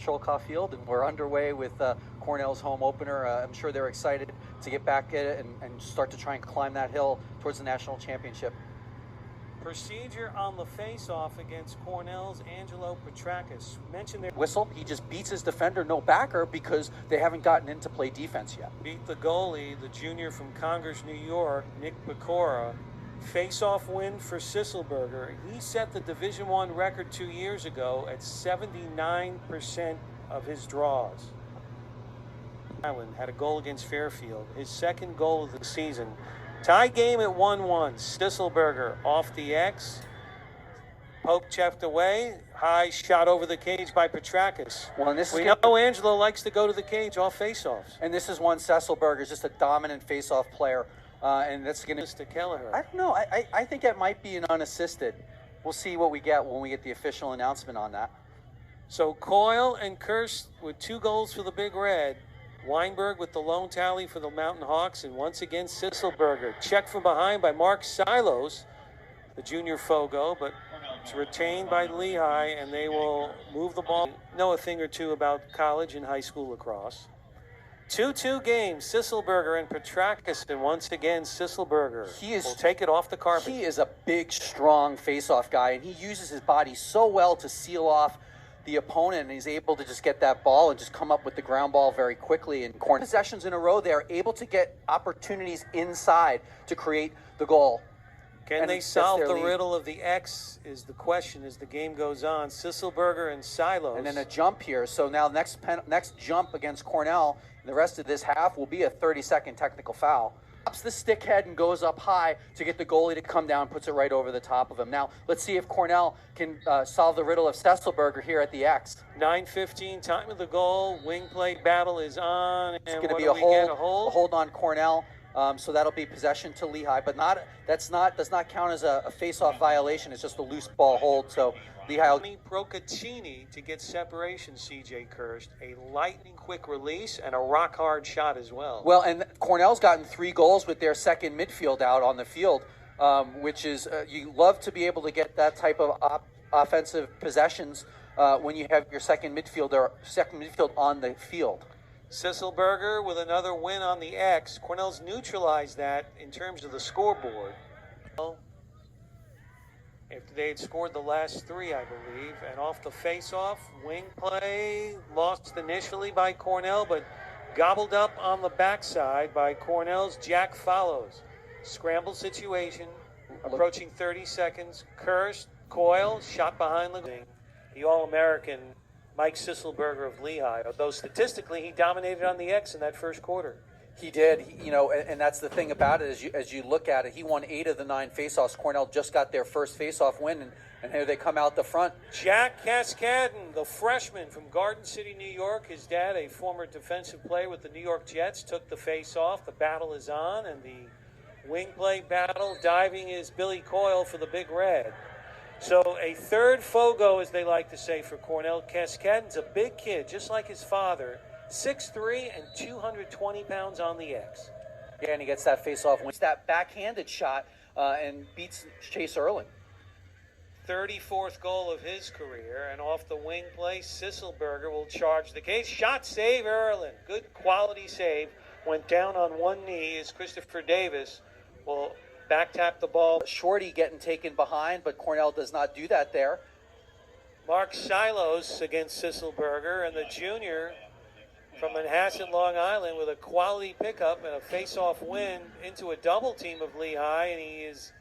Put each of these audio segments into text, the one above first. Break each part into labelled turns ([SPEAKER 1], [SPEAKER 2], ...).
[SPEAKER 1] Sholkoff Field, and we're underway with Cornell's home opener. I'm sure they're excited to get back at it and start to try and climb that hill towards the national championship.
[SPEAKER 2] Procedure on the face-off against Cornell's Angelo Petrakis. Mentioned their
[SPEAKER 1] whistle. He just beats his defender, no backer, because they haven't gotten in to play defense yet.
[SPEAKER 2] Beat the goalie, the junior from Congers, New York, Nick Pecora. Face-off win for Sisselberger. He set the Division I record 2 years ago at 79% of his draws. Island had a goal against Fairfield, his second goal of the season. Tie game at 1-1. Sisselberger off the X. Pope checked away. High shot over the cage by Petrakis.
[SPEAKER 1] Well, and
[SPEAKER 2] we know Angelo likes to go to the cage off face-offs.
[SPEAKER 1] And this is one Sisselberger is just a dominant face-off player. And that's going
[SPEAKER 2] to Kelleher.
[SPEAKER 1] I don't know. I think that might be an unassisted. We'll see what we get when we get the official announcement on that.
[SPEAKER 2] So Coyle and Kirst with 2 goals for the Big Red. Weinberg with the lone tally for the Mountain Hawks, and once again Sisselberger. Check from behind by Mark Silos, the junior Fogo, but it's retained by Lehigh, and they will move the ball. Know a thing or two about college and high school lacrosse. 2-2 game, Sisselberger and Petrakis, and once again Sisselberger will take it off the carpet.
[SPEAKER 1] He is a big, strong face-off guy, and he uses his body so well to seal off the opponent, and he's able to just get that ball and just come up with the ground ball very quickly. And possessions in a row, they are able to get opportunities inside to create the goal.
[SPEAKER 2] Can they solve the riddle of the X is the question as the game goes on. Sisselberger and Silos.
[SPEAKER 1] And then a jump here. So now next jump against Cornell, the rest of this half will be a 30-second technical foul. Pops the stick head and goes up high to get the goalie to come down, puts it right over the top of him. Now, let's see if Cornell can solve the riddle of Sisselberger here at the X.
[SPEAKER 2] 9:15, time of the goal. Wing play battle is on. And
[SPEAKER 1] it's going to be a hold on Cornell. So that'll be possession to Lehigh, but does not count as a face-off violation. It's just a loose ball hold. So Lehigh will
[SPEAKER 2] Procaccini to get separation. CJ Kirst, a lightning quick release and a rock hard shot as well.
[SPEAKER 1] Well, and Cornell's gotten 3 goals with their second midfield out on the field, which is you love to be able to get that type of offensive possessions when you have your second midfield on the field.
[SPEAKER 2] Sisselberger with another win on the X. Cornell's neutralized that in terms of the scoreboard. After they had scored the last 3, I believe. And off the face-off, wing play, lost initially by Cornell, but gobbled up on the backside by Cornell's Jack Follows. Scramble situation, approaching 30 seconds. Kirst, Coyle, shot behind the All-American Mike Sisselberger of Lehigh, although statistically he dominated on the X in that first quarter.
[SPEAKER 1] He did, and that's the thing about it as you look at it. He won 8 of the 9 faceoffs. Cornell just got their first faceoff win, and here they come out the front.
[SPEAKER 2] Jack Cascadden, the freshman from Garden City, New York. His dad, a former defensive player with the New York Jets, took the faceoff. The battle is on, and the wing play battle. Diving is Billy Coyle for the Big Red. So a third Fogo, as they like to say, for Cornell. Cascadden's a big kid, just like his father. 6'3" and 220 pounds on the X.
[SPEAKER 1] Yeah, and he gets that face-off win. That backhanded shot and beats Chase Erling.
[SPEAKER 2] 34th goal of his career, and off the wing play, Sisselberger will charge the cage. Shot save, Erling. Good quality save. Went down on one knee as Christopher Davis will back tap the ball.
[SPEAKER 1] Shorty getting taken behind, but Cornell does not do that there.
[SPEAKER 2] Mark Silos against Sisselberger, and the junior from Manhasset, Long Island, with a quality pickup and a face-off win into a double team of Lehigh, and he is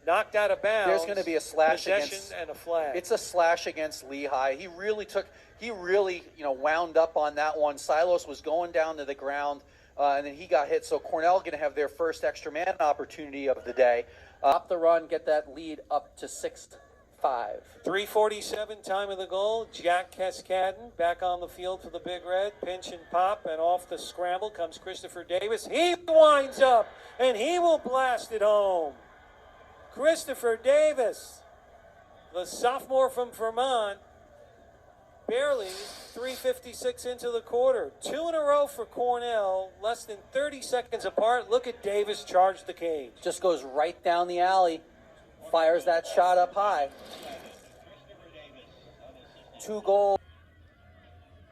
[SPEAKER 2] knocked out of bounds.
[SPEAKER 1] There's going to be a slash
[SPEAKER 2] and a flag.
[SPEAKER 1] It's a slash against Lehigh. He really wound up on that one. Silos was going down to the ground, and then he got hit. So Cornell going to have their first extra man opportunity of the day. Up the run, get that lead up to 6-5.
[SPEAKER 2] 3:47, time of the goal. Jack Cascadden back on the field for the Big Red. Pinch and pop, and off the scramble comes Christopher Davis. He winds up, and he will blast it home. Christopher Davis, the sophomore from Vermont, barely 3:56 into the quarter. 2 in a row for Cornell, less than 30 seconds apart. Look at Davis charge the cage.
[SPEAKER 1] Just goes right down the alley. Fires that shot up high. 2 goals.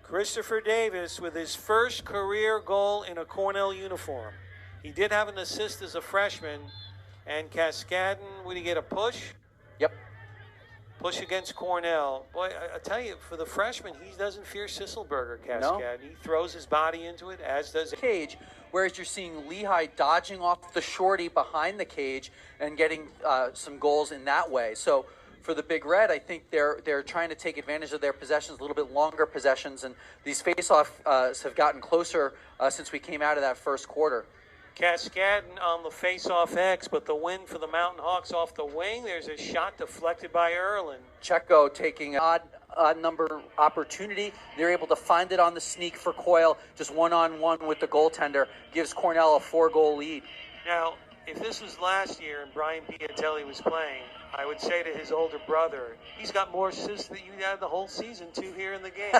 [SPEAKER 2] Christopher Davis with his first career goal in a Cornell uniform. He did have an assist as a freshman. And Cascadden, would he get a push?
[SPEAKER 1] Yep.
[SPEAKER 2] Push against Cornell. Boy, I tell you, for the freshman, he doesn't fear Sisselberger, Cascadden.
[SPEAKER 1] No.
[SPEAKER 2] He throws his body into it, as does
[SPEAKER 1] cage, whereas you're seeing Lehigh dodging off the shorty behind the cage and getting some goals in that way. So for the Big Red, I think they're trying to take advantage of their possessions, a little bit longer possessions, and these face-offs have gotten closer since we came out of that first quarter.
[SPEAKER 2] Cascadden on the face-off X, but the win for the Mountain Hawks off the wing. There's a shot deflected by Erlin.
[SPEAKER 1] Checo taking an odd number opportunity. They're able to find it on the sneak for Coyle, just one-on-one with the goaltender. Gives Cornell a 4-goal lead.
[SPEAKER 2] Now, if this was last year and Brian Piatelli was playing, I would say to his older brother, he's got more assists than you had the whole season, 2 here in the game.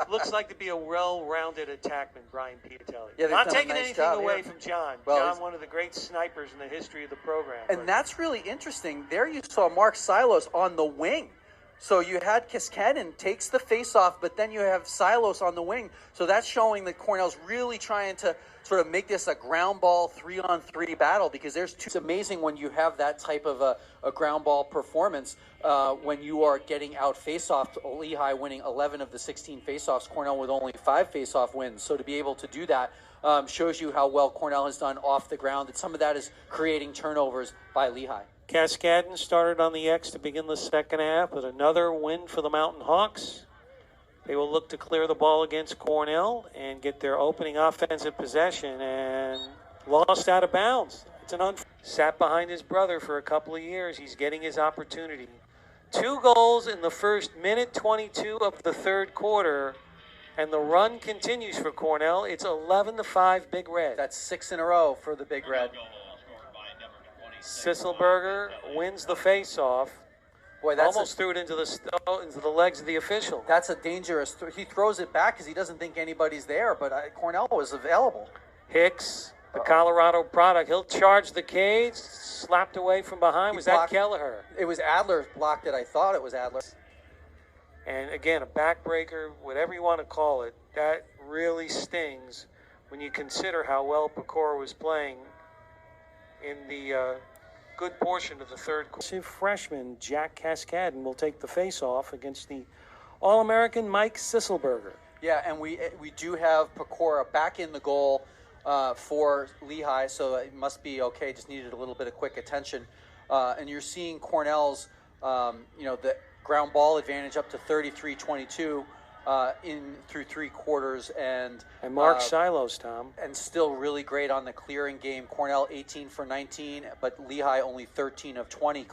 [SPEAKER 2] Looks like to be a well-rounded attackman, Brian Piatelli.
[SPEAKER 1] Yeah,
[SPEAKER 2] not taking anything away from John.
[SPEAKER 1] Well,
[SPEAKER 2] John, one of the great snipers in the history of the program.
[SPEAKER 1] And that's really interesting. There you saw Mark Silos on the wing. So you had Cascadden takes the face-off, but then you have Silos on the wing. So that's showing that Cornell's really trying to sort of make this a ground ball 3-on-3 battle, because it's amazing when you have that type of a ground ball performance when you are getting out face-off. Lehigh winning 11 of the 16 face-offs, Cornell with only 5 face-off wins. So to be able to do that shows you how well Cornell has done off the ground. And some of that is creating turnovers by Lehigh.
[SPEAKER 2] Cascadden started on the X to begin the second half with another win for the Mountain Hawks. They will look to clear the ball against Cornell and get their opening offensive possession, and lost out of bounds. It's sat behind his brother for a couple of years. He's getting his opportunity. 2 goals in the first minute 22 of the third quarter, and the run continues for Cornell. It's 11-5 Big Red.
[SPEAKER 1] That's 6 in a row for the Big Red.
[SPEAKER 2] Sisselberger wins the face-off.
[SPEAKER 1] Boy, that's
[SPEAKER 2] almost threw it into the legs of the official.
[SPEAKER 1] That's a dangerous. He throws it back because he doesn't think anybody's there, but Cornell was available.
[SPEAKER 2] Hicks, the Colorado product, he'll charge the cage. Slapped away from behind. Was that Kelleher?
[SPEAKER 1] It was Adler blocked it. I thought it was Adler.
[SPEAKER 2] And again, a backbreaker, whatever you want to call it, that really stings when you consider how well Pecora was playing in the good portion of the third quarter. Freshman Jack Cascadden will take the face-off against the All-American Mike Sisselberger.
[SPEAKER 1] Yeah, and we do have Pecora back in the goal for Lehigh, so it must be okay. Just needed a little bit of quick attention. And you're seeing Cornell's, the ground ball advantage up to 33-22 through 3 quarters, and
[SPEAKER 2] Mark Silos, Tom,
[SPEAKER 1] and still really great on the clearing game. Cornell 18 for 19, but Lehigh only 13 of 20